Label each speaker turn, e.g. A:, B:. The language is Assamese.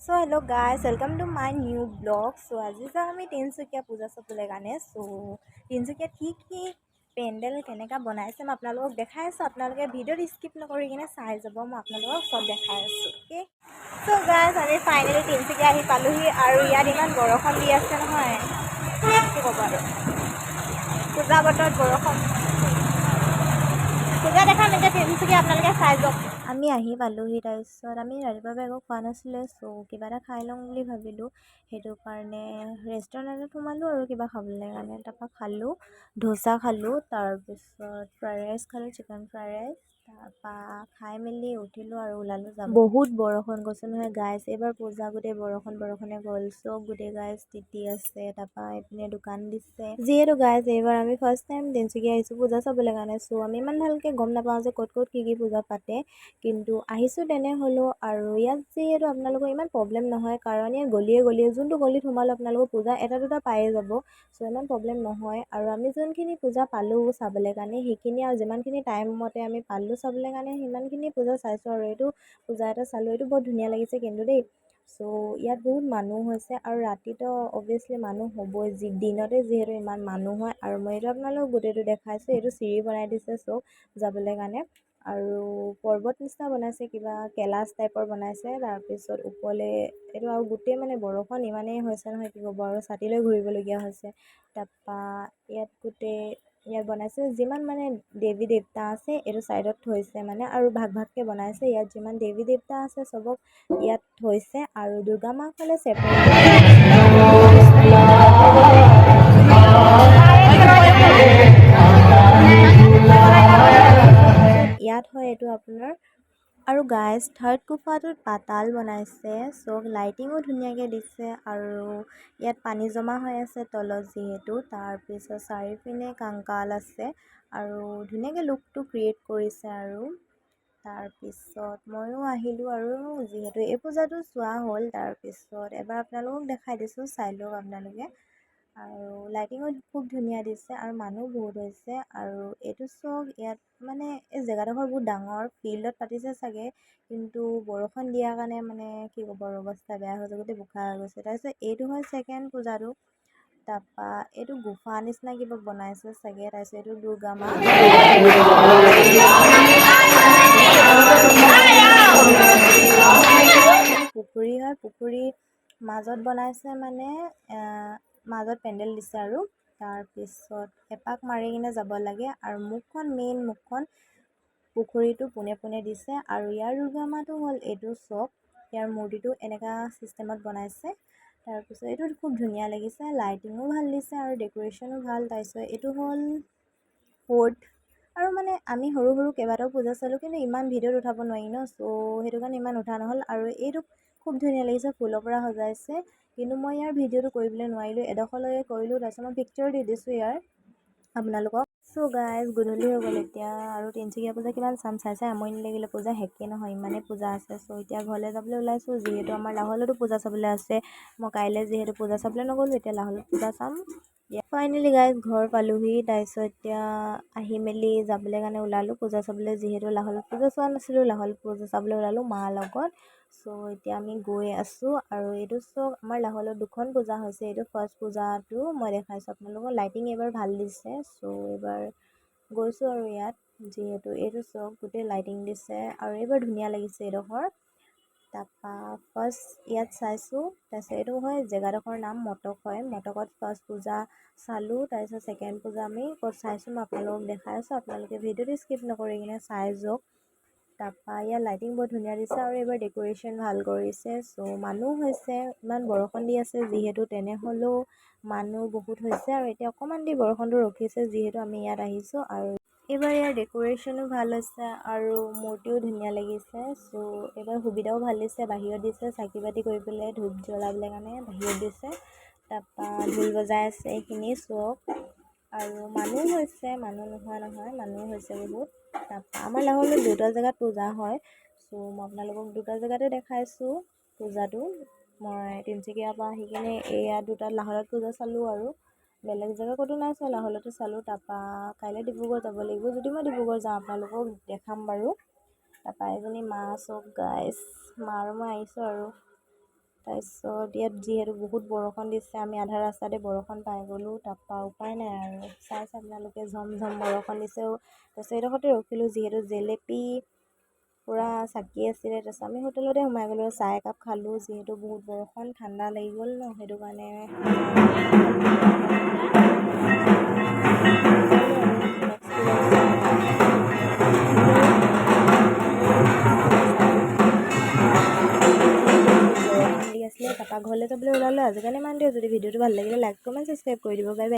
A: So hello guys, welcome to my new blog. So আজি যাম আমি তিনিচুকীয়া পূজা চাবলৈ কাৰণে। So তিনিচুকীয়াত কি পেণ্ডেল কেনেকৈ বনাইছে মই আপোনালোকক দেখাই আছোঁ। আপোনালোকে ভিডিঅ'টো স্কিপ নকৰি কিনে চাই যাব, মই আপোনালোকক চব দেখাই আছোঁ। অ'কে, so guys আমি ফাইনেলি তিনিচুকীয়া আহি পালোহি আৰু ইয়াত ইমান বৰষুণ দি আছে নহয়, কি ক'ব আৰু পূজা বতৰত বৰষুণ। পূজা দেখাম এতিয়া তিনিচুকীয়া, আপোনালোকে চাই যাওক। আমি আহি পালোহি, তাৰপিছত আমি ৰাতিপুৱা একো খোৱা নাছিলে, চ' কিবা এটা খাই লওঁ বুলি ভাবিলোঁ। সেইটো কাৰণে ৰেষ্টুৰেণ্টত সোমালোঁ আৰু কিবা খাবলৈ কাৰণে। তাৰপৰা খালোঁ, ধোচা খালোঁ, তাৰপিছত ফ্ৰাইড ৰাইচ খালোঁ, চিকেন ফ্ৰাইড ৰাইচ। তাৰপৰা খাই মেলি উঠিলোঁ আৰু ওলালোঁ যাব। বহুত বৰষুণ কৈছোঁ নহয় গাইজ, এইবাৰ পূজা গোটেই বৰষুণে গ'ল, চব গোটেই গাইজ তিতি আছে। তাৰপৰা এইপিনে দোকান দিছে। যিহেতু গাইজ এইবাৰ আমি ফাৰ্ষ্ট টাইম তিনিচুকীয়া আহিছোঁ পূজা চাবলৈ কাৰণে, চ' আমি ইমান ভালকৈ গম নাপাওঁ যে ক'ত কি পূজা পাতে, কিন্তু আহিছোঁ তেনেহ'লেও। আৰু ইয়াত যিহেতু আপোনালোকৰ ইমান প্ৰব্লেম নহয়, কাৰণ ইয়াত গলিয়ে যোনটো গলিত সোমালোঁ আপোনালোকৰ পূজা এটা দুটা পায়ে যাব, চ' ইমান প্ৰব্লেম নহয়। আৰু আমি যোনখিনি পূজা পালোঁ চাবলৈ কাৰণে, সেইখিনি আৰু যিমানখিনি টাইমমতে আমি পালোঁ চাবলৈ কাৰণে সিমানখিনি পূজা চাইছোঁ। আৰু এইটো পূজা এটা চালোঁ, এইটো বহুত ধুনীয়া লাগিছে কিন্তু দেই। চ' ইয়াত বহুত মানুহ হৈছে আৰু ৰাতিটো অভিয়াছলি মানুহ হ'বই, দিনতে যিহেতু ইমান মানুহ হয়। আৰু মই এইটো আপোনালোকক গোটেইটো দেখাইছোঁ, এইটো চিৰি বনাই দিছে চব যাবলৈ কাৰণে। আৰু পৰ্বত নিচিনা বনাইছে, কিবা কেলাছ টাইপৰ বনাইছে। তাৰপিছত ওপৰলৈ এইটো আৰু গোটেই মানে বৰষুণ ইমানেই হৈছে নহয়, কি ক'ব আৰু ছাতি লৈ ঘূৰিবলগীয়া হৈছে। তাৰপৰা ইয়াত বনাইছে যিমান মানে দেৱী দেৱতা আছে এইটো ছাইডত থৈছে মানে, আৰু ভাগকৈ বনাইছে। ইয়াত যিমান দেৱী দেৱতা আছে চবক ইয়াত থৈছে, আৰু দুৰ্গা মাক হ'লে ছেপাৰেট ইয়াত হয় এইটো আপোনাৰ। আৰু গাইজ থাৰ্ড গুফাটোত পাতাল বনাইছে, চব লাইটিঙো ধুনীয়াকৈ দিছে। আৰু ইয়াত পানী জমা হৈ আছে তলত যিহেতু, তাৰপিছত চাৰিওপিনে কাংকাল আছে আৰু ধুনীয়াকৈ লুকটো ক্ৰিয়েট কৰিছে। আৰু তাৰপিছত ময়ো আহিলোঁ, আৰু যিহেতু এই পূজাটো চোৱা হ'ল, তাৰপিছত এবাৰ আপোনালোকক দেখাই দিছোঁ, চাই লওক আপোনালোকে। আৰু লাইটিঙো খুব ধুনীয়া দিছে, আৰু মানুহ বহুত হৈছে। আৰু এইটো চাওক, ইয়াত মানে এই জেগাডোখৰ বহুত ডাঙৰ, ফিল্ডত পাতিছে চাগে, কিন্তু বৰষুণ দিয়াৰ কাৰণে মানে কি ক'ব আৰু অৱস্থা বেয়া হৈ গৈছে, গোটেই বোকা হৈ গৈছে। তাৰপিছত এইটো হয় ছেকেণ্ড পূজাটো। তাৰপৰা এইটো গুফা নিচিনা কিবা বনাইছে চাগে। তাৰপিছত এইটো দুৰ্গা মা, পুখুৰী হয়, পুখুৰী মাজত বনাইছে মানে, মাজত পেণ্ডেল দিছে। আৰু তাৰপিছত এপাক মাৰি কিনে যাব লাগে, আৰু মেইন মুখখন পুখুৰীটো পোনে দিছে। আৰু ইয়াৰ দুৰ্গা মাটো হ'ল এইটো চব, ইয়াৰ মূৰ্তিটো এনেকা চিষ্টেমত বনাইছে। তাৰপিছত এইটো খুব ধুনীয়া লাগিছে, লাইটিঙো ভাল দিছে আৰু ডেক'ৰেশ্যনো ভাল। তাৰপিছত এইটো হ'ল ফ'ৰ্থ। আৰু মানে আমি সৰু কেইবাটাও পূজা চালোঁ, কিন্তু ইমান ভিডিঅ'ত উঠাব নোৱাৰি ন, চ' সেইটো কাৰণে ইমান উঠা নহ'ল। আৰু এইটো খুব ধুনীয়া লাগিছে, ফুলৰ পৰা সজাইছে, কিন্তু মই ইয়াৰ ভিডিঅ'টো কৰিবলৈ নোৱাৰিলোঁ, এডোখৰলৈকে কৰিলোঁ। তাৰপিছত মই পিকচাৰ দি দিছোঁ ইয়াৰ আপোনালোকক। চ' গাইজ গধূলি হৈ গ'ল এতিয়া, আৰু তিনিচুকীয়া পূজা কিমান চাই আমনি লাগিলে, পূজা শেষেই নহয়, ইমানেই পূজা আছে। চ' এতিয়া ঘৰলৈ যাবলৈ ওলাইছোঁ, যিহেতু আমাৰ লাহোৱালতো পূজা চাবলৈ আছে। মই কাইলৈ যিহেতু পূজা চাবলৈ নগ'লোঁ, এতিয়া লাহোৱালত পূজা চাম। ফাইনেলি গাইজ ঘৰ পালোহি। তাৰপিছত এতিয়া আহি মেলি যাবলৈ কাৰণে ওলালোঁ পূজা চাবলৈ, যিহেতু লাহোৱালত পূজা চোৱা নাছিলোঁ, লাহোৱালত পূজা চাবলৈ ওলালোঁ মাৰ লগত। চ' এতিয়া আমি গৈ আছোঁ। আৰু এইটো চব আমাৰ লাহোৱালত দুখন পূজা হৈছে, এইটো ফাৰ্ষ্ট পূজাটো মই দেখাইছোঁ আপোনালোকক। লাইটিং এইবাৰ ভাল দিছে, চ' এইবাৰ গৈছোঁ আৰু ইয়াত, যিহেতু এইটো চব গোটেই লাইটিং দিছে, আৰু এইবাৰ ধুনীয়া লাগিছে এইডোখৰ। তাৰপৰা ফাৰ্ষ্ট ইয়াত চাইছোঁ, তাৰপিছত এইটো হয় জেগাডোখৰ নাম মটক হয়, মটকত ফাৰ্ষ্ট পূজা চালোঁ। তাৰপিছত ছেকেণ্ড পূজা আমি ক'ত চাইছোঁ মই আপোনালোকক দেখাই আছোঁ, আপোনালোকে ভিডিঅ'টো স্কিপ নকৰি কিনে চাই যাওক। তাৰপৰা ইয়াৰ লাইটিং বহুত ধুনীয়া দিছে, আৰু এইবাৰ ডেক'ৰেশ্যন ভাল কৰিছে। চ' মানুহ হৈছে, ইমান বৰষুণ দি আছে যিহেতু, তেনেহ'লেও মানুহ বহুত হৈছে। আৰু এতিয়া অকণমান দি বৰষুণটো ৰখিছে, যিহেতু আমি ইয়াত আহিছোঁ। আৰু এইবাৰ ইয়াৰ ডেক'ৰেশ্যনো ভাল হৈছে, আৰু মূৰ্তিও ধুনীয়া লাগিছে। চ' এইবাৰ সুবিধাও ভাল দিছে, বাহিৰত দিছে চাকি বাতি কৰিবলৈ, ধূপ জ্বলাবলৈ কাৰণে বাহিৰত দিছে। তাৰপৰা ঢোল বজাই আছে এইখিনি চব, আৰু মানুহ হৈছে, মানুহ নোহোৱা নহয়, মানুহ হৈছে বহুত। তাৰপৰা আমাৰ লাহোৱালত দুটা জেগাত পূজা হয়, চ' মই আপোনালোকক দুটা জেগাতে দেখাইছোঁ পূজাটো। মই তিনিচুকীয়াৰ পৰা আহি কিনে এয়া দুটাত লাহোৱালত পূজা চালোঁ, আৰু বেলেগ জেগা ক'তো নাই চোৱা, লাহোৱালতে চালোঁ। তাৰপৰা কাইলৈ ডিব্ৰুগড় যাব লাগিব, যদি মই ডিব্ৰুগড় যাওঁ আপোনালোকক দেখাম বাৰু। তাৰপৰা এজনী মা চব গাইজ, মা আৰু মই আহিছোঁ আৰু। তাৰপিছত ইয়াত যিহেতু বহুত বৰষুণ দিছে, আমি আধা ৰাস্তাতে বৰষুণ পাই গ'লোঁ। তাৰপৰা উপায় নাই আৰু চাইছে আপোনালোকে ঝমঝম বৰষুণ দিছে। তাৰপিছত এইডোখৰতে ৰখিলোঁ, যিহেতু জেলেপি পূৰা চাকি আছিলে। তাৰপিছত আমি হোটেলতে সোমাই গ'লোঁ, চাহ একাপ খালোঁ। যিহেতু বহুত বৰষুণ, ঠাণ্ডা লাগি গ'ল ন, সেইটো কাৰণে বৰষুণ দি আছিলে। তাৰপৰা ঘৰলৈ যাবলৈ ওলালোঁ। আজিৰ কাৰণে ইমানটোৱে। যদি ভিডিঅ'টো ভাল লাগিলে লাইক কমেণ্ট ছাবস্ক্ৰাইব কৰি দিব। Bye bye.